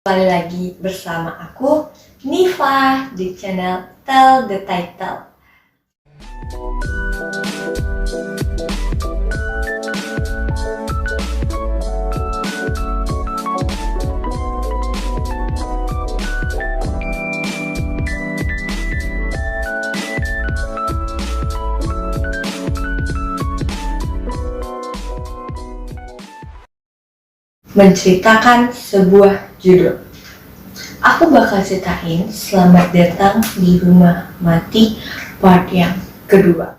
Kembali lagi bersama aku, Niva, di channel Tell the Title. Menceritakan sebuah judul. Aku bakal ceritain Selamat Datang di Rumah Mati part yang kedua.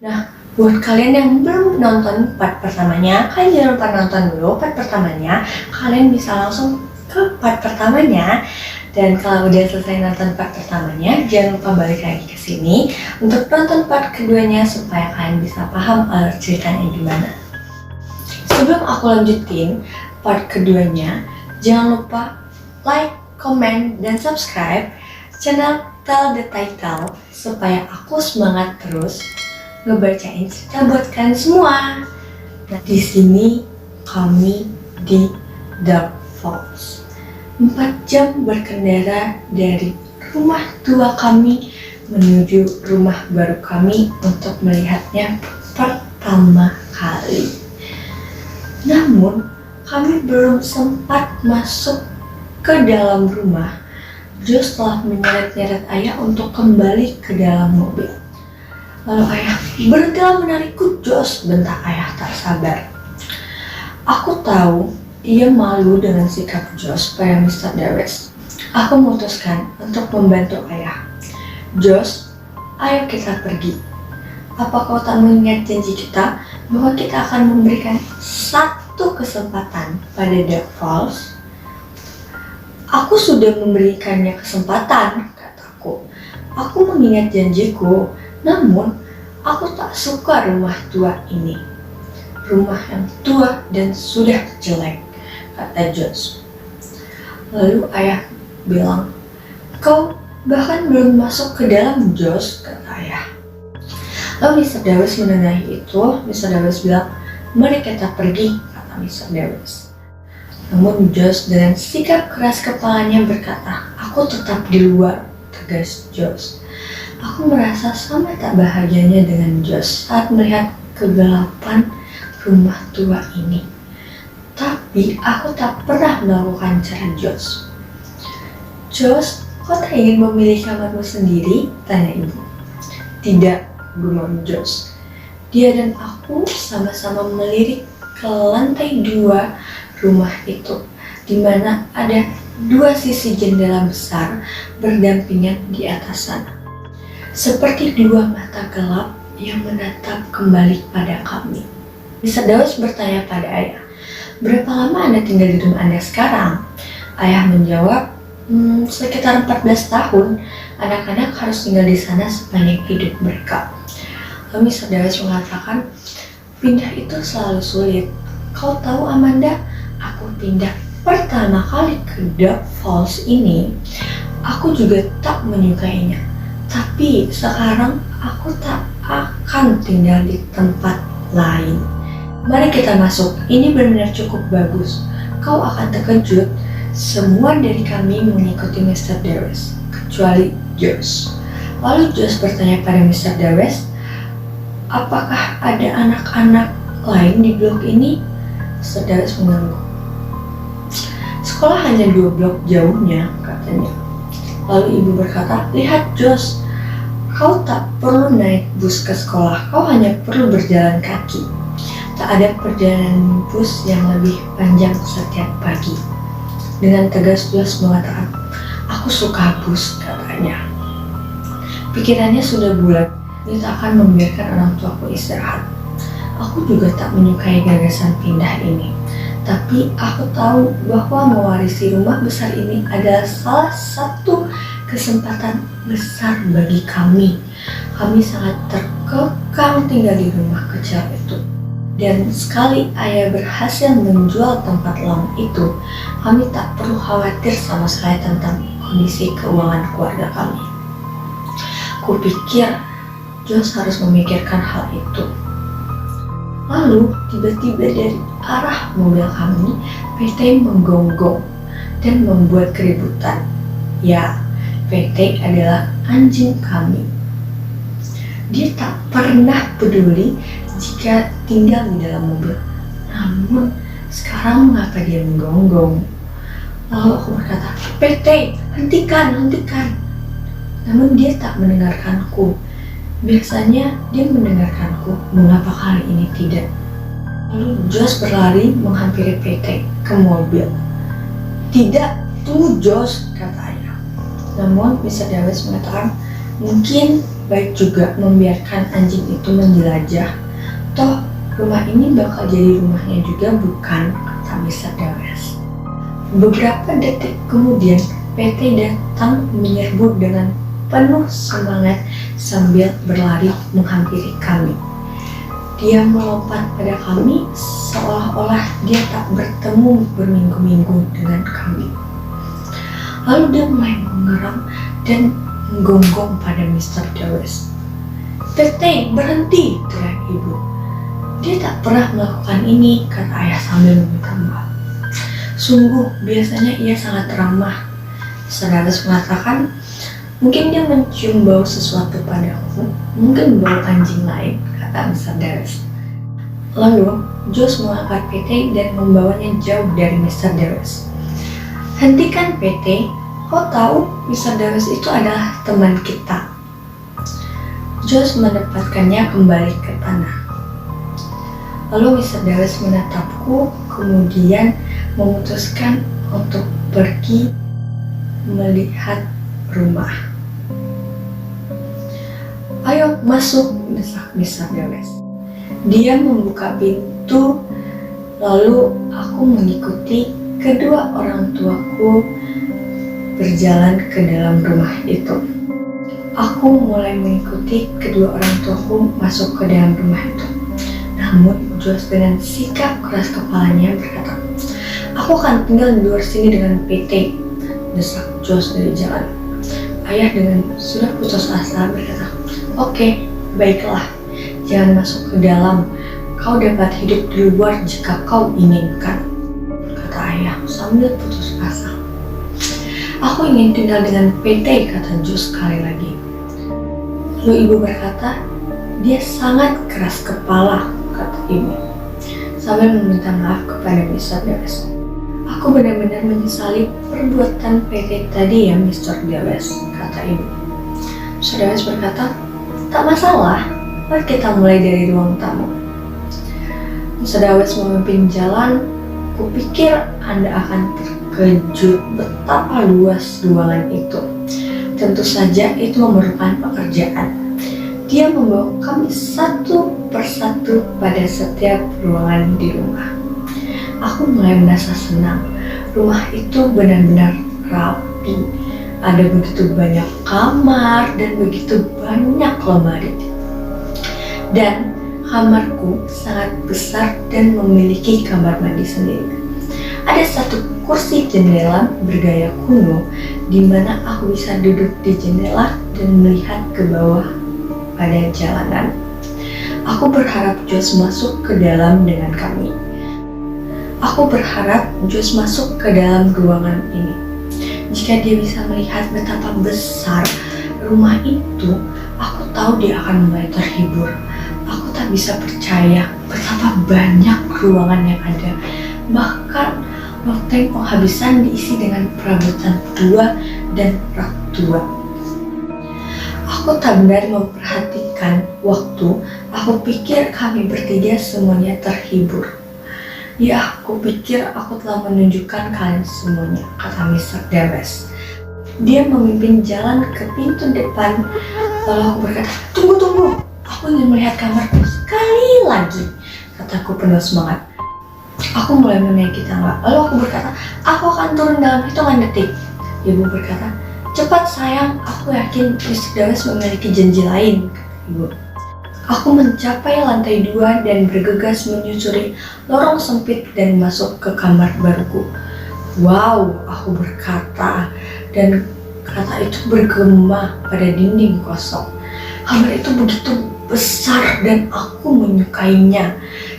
Nah, buat kalian yang belum nonton part pertamanya, kalian jangan lupa nonton dulu part pertamanya. Kalian bisa langsung ke part pertamanya. Dan kalau udah selesai nonton part pertamanya, jangan lupa balik lagi ke sini untuk nonton part keduanya supaya kalian bisa paham alur ceritanya gimana. Sebelum aku lanjutin part keduanya, jangan lupa like, comment, dan subscribe channel Tell the Title supaya aku semangat terus ngebacain cerita buat kalian semua. Nah, di sini kami di Dark Falls. 4 jam berkendara dari rumah tua kami menuju rumah baru kami untuk melihatnya pertama kali. Namun, kami belum sempat masuk ke dalam rumah, Josh telah menyeret-nyeret ayah untuk kembali ke dalam mobil. Lalu ayah, "Berhentilah menarikku, Josh," bentak ayah tak sabar. Aku tahu ia malu dengan sikap Josh pada Mr. Dawes. Aku memutuskan untuk membantu ayah. "Josh, ayo kita pergi. Apa kau tak mengingat janji kita bahwa kita akan memberikan satu kesempatan pada Dark Falls?" "Aku sudah memberikannya kesempatan," kataku. "Aku mengingat janjiku, namun aku tak suka rumah tua ini. Rumah yang tua dan sudah jelek," kata Josh. Lalu ayah bilang, "Kau bahkan belum masuk ke dalam, Josh," kata ayah. Lalu Mr. Dawes menengahi itu. Mr. Dawes bilang, "Mari kita pergi," kata Mr. Dawes. Namun Josh dengan sikap keras kepalanya berkata, "Aku tetap di luar," tegas Josh. Aku merasa sama tak bahagianya dengan Josh saat melihat kegelapan rumah tua ini. Tapi aku tak pernah melakukan cara Josh. "Josh, kau tak ingin memilih kamarmu sendiri?" tanya ibu. "Tidak," gumam Josh. Dia dan aku sama-sama melirik ke lantai 2 rumah itu, di mana ada 2 sisi jendela besar berdampingan di atas sana. Seperti 2 mata gelap yang menatap kembali pada kami. Mr. Dawes bertanya pada ayah, "Berapa lama Anda tinggal di rumah Anda sekarang?" Ayah menjawab, "Sekitar 14 tahun. Anak-anak harus tinggal di sana sepanjang hidup mereka." Lalu Mr. Dawes mengatakan, "Pindah itu selalu sulit. Kau tahu, Amanda, aku pindah pertama kali ke Dark Falls ini, aku juga tak menyukainya. Tapi sekarang aku tak akan tinggal di tempat lain. Mari kita masuk, ini benar-benar cukup bagus. Kau akan terkejut, semua dari kami mengikuti Mr. Dawes, kecuali Josh." Lalu Josh bertanya pada Mr. Dawes, "Apakah ada anak-anak lain di blok ini?" Mr. Dawes mengangguk. "Sekolah hanya 2 blok jauhnya," katanya. Lalu ibu berkata, "Lihat Josh, kau tak perlu naik bus ke sekolah, kau hanya perlu berjalan kaki. Tak ada perjalanan bus yang lebih panjang setiap pagi." Dengan tegas Josh mengatakan, "Aku suka bus," katanya. Pikirannya sudah bulat, dia tak akan membiarkan orang tuaku istirahat. Aku juga tak menyukai gagasan pindah ini. Tapi aku tahu bahwa mewarisi rumah besar ini adalah salah satu kesempatan besar bagi kami. Kami sangat terkekang tinggal di rumah kecil itu. Dan sekali ayah berhasil menjual tempat lama itu, kami tak perlu khawatir sama sekali tentang kondisi keuangan keluarga kami. Kupikir Josh harus memikirkan hal itu. Lalu tiba-tiba dari arah mobil kami, PT menggonggong dan membuat keributan. Ya, PT adalah anjing kami. Dia tak pernah peduli jika tinggal di dalam mobil. Namun sekarang mengapa dia menggonggong? Lalu aku berkata, PT, hentikan. Namun dia tak mendengarkanku. Biasanya dia mendengarkanku, mengapa kali ini tidak? Lalu Josh berlari menghampiri PT ke mobil. Tidak, tunggu Josh, kata ayah. Namun Mr. Dawes mengatakan, mungkin baik juga membiarkan anjing itu menjelajah. Toh rumah ini bakal jadi rumahnya juga bukan, kata Mr. Dawes. Beberapa detik kemudian PT datang menyerbu dengan penuh semangat sambil berlari menghampiri kami. Dia melompat pada kami seolah-olah dia tak bertemu berminggu-minggu dengan kami. Lalu dia mulai mengerang dan menggonggong pada Mr. Dawes. PT, berhenti, teriak ibu. Dia tak pernah melakukan ini, kata ayah sambil meminta maaf. Sungguh, biasanya ia sangat ramah. Mr. Dawes mengatakan, mungkin dia mencium bau sesuatu padaku, mungkin bau anjing lain, kata Mr. Dawes. Lalu, Josh mengangkat PT dan membawanya jauh dari Mr. Dawes. Hentikan PT, kau tahu Mr. Dawes itu adalah teman kita. Josh menempatkannya kembali ke tanah. Lalu Mr. Dawes menatapku, kemudian memutuskan untuk pergi melihat rumah. Ayo masuk, desak Mr. Dawes. Dia membuka pintu, lalu aku mengikuti kedua orang tuaku berjalan ke dalam rumah itu. Aku mulai mengikuti kedua orang tuaku masuk ke dalam rumah itu. Namun Josh dengan sikap keras kepalanya berkata, aku akan tinggal di luar sini dengan PT, desak Josh dari jalan. Ayah dengan sudah putus asa berkata, oke, baiklah, jangan masuk ke dalam. Kau dapat hidup di luar jika kau inginkan, kata ayah sambil putus asa. Aku ingin tinggal dengan PT, kata Josh sekali lagi. Lalu ibu berkata, dia sangat keras kepala, kata ibu, sambil meminta maaf kepada Mr. Dawes. Aku benar-benar menyesali perbuatan PT tadi ya Mr. Dawes, kata ibu. Mr. Dawes berkata, tak masalah, mari kita mulai dari ruang tamu. Mr. Dawes memimpin jalan. Kupikir Anda akan terkejut betapa luas ruangan itu. Tentu saja itu memerlukan pekerjaan. Dia membawa kami satu persatu pada setiap ruangan di rumah. Aku mulai merasa senang. Rumah itu benar-benar rapi. Ada begitu banyak kamar dan begitu banyak lemari. Dan kamarku sangat besar dan memiliki kamar mandi sendiri. Ada satu kursi jendela bergaya kuno di mana aku bisa duduk di jendela dan melihat ke bawah pada jalanan. Aku berharap Josh masuk ke dalam dengan kami. Aku berharap Josh masuk ke dalam ruangan ini. Jika dia bisa melihat betapa besar rumah itu, aku tahu dia akan mulai terhibur. Aku tak bisa percaya betapa banyak ruangan yang ada. Bahkan loteng penghabisan diisi dengan perabotan tua dan rak tua. Aku tak benar memperhatikan waktu. Aku pikir kami bertiga semuanya terhibur. Ya, aku pikir aku telah menunjukkan kalian semuanya, kata Mr. Dawes. Dia memimpin jalan ke pintu depan. Lalu aku berkata, tunggu. Aku ingin melihat kamarku sekali lagi, kataku penuh semangat. Aku mulai menaiki tangga. Lalu aku berkata, aku akan turun dalam hitungan detik. Ibu berkata, cepat sayang, aku yakin Mr. Dawes memiliki janji lain, kata ibu. Aku mencapai lantai 2 dan bergegas menyusuri lorong sempit dan masuk ke kamar baruku. Wow, aku berkata, dan kata itu bergema pada dinding kosong. Kamar itu begitu besar dan aku menyukainya.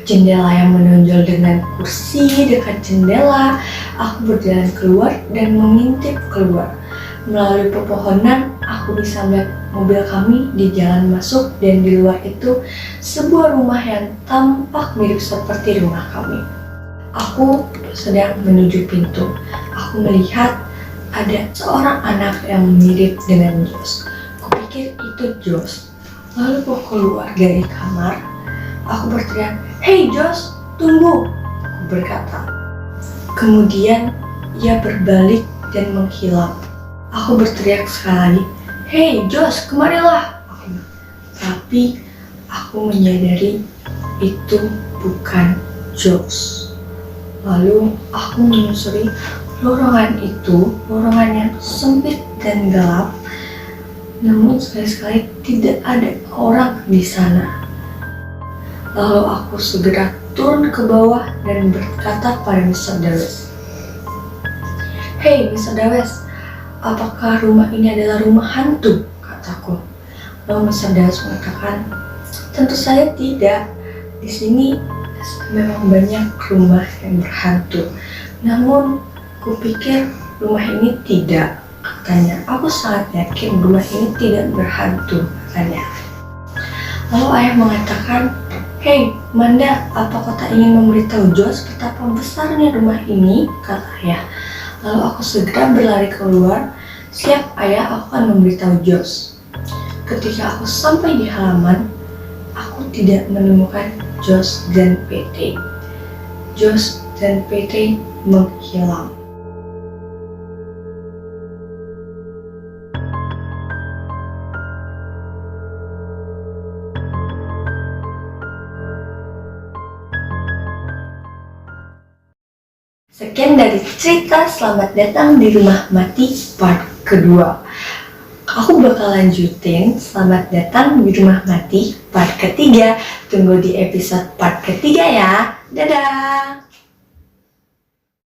Jendela yang menonjol dengan kursi dekat jendela. Aku berjalan keluar dan mengintip keluar. Melalui pepohonan, aku bisa melihat mobil kami di jalan masuk, dan di luar itu sebuah rumah yang tampak mirip seperti rumah kami. Aku sedang menuju pintu. Aku melihat ada seorang anak yang mirip dengan Josh. Kupikir itu Josh. Lalu aku keluar dari kamar. Aku berteriak, "Hey Josh, tunggu!" Aku berkata. Kemudian ia berbalik dan menghilang. Aku berteriak sekali lagi, "Hey Josh, kemarilah!" Tapi aku menyadari itu bukan Josh. Lalu aku menyusuri lorong yang sempit dan gelap. Namun sekali-sekali tidak ada orang di sana. Lalu aku segera turun ke bawah dan berkata pada Mr. Dawes, "Hey Mr. Dawes, apakah rumah ini adalah rumah hantu?" kataku. Lalu Mr. Dawes mengatakan, "Tentu saja tidak. Di sini memang banyak rumah yang berhantu. Namun, kupikir rumah ini tidak," katanya. "Aku sangat yakin rumah ini tidak berhantu," katanya. Lalu ayah mengatakan, "Hei, Manda, apa kau tak ingin memberitahu Josh betapa besarnya rumah ini?" kata ayah. Lalu aku segera berlari keluar. "Siap ayah, aku akan memberitahu Josh." Ketika aku sampai di halaman, aku tidak menemukan Josh dan PT. Josh dan PT menghilang. Sekian dari cerita Selamat Datang di Rumah Mati part kedua. Aku bakal lanjutin Selamat Datang di Rumah Mati part ketiga. Tunggu di episode part ketiga ya. Dadah!